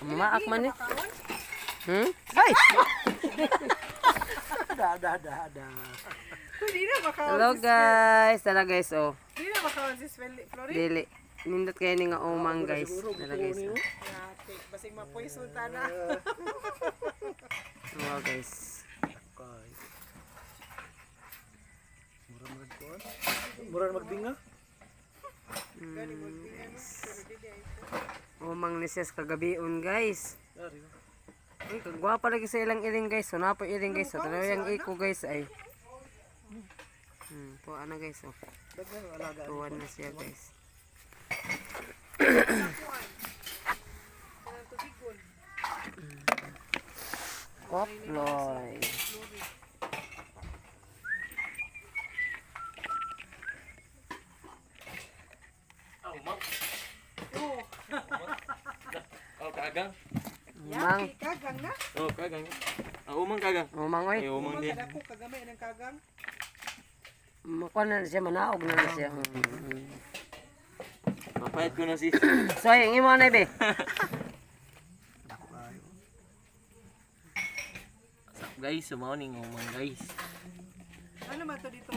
Mamaak man eh. Ay! Ada. Hindi na makaon. Hello guys. Tala guys oh. Hindi na makaon si Flori. Dili. Nindot kayo ni nga umang guys. Tala guys oh. Basing mapoison ta na. Wow guys. Murag magdinga. Umang ni Ses kagabion guys. Uy, kagwapa lagi sa ilang iring guys. So napo iring guys. So tanaw yung iko guys ay. Tuwa na guys oh. Tuwan na siya guys. Koploy. Oh, kagang. Umang. Kagang na. Oh, kagang. Umang kagang. Umang oy. Ay, umang din. Ako kagamay ng kagang. Makuha na siya, manaog na siya. Mapayat ko na sis. So ay, imo na be. Guys, sumaw ning umang guys. Ano man to dito?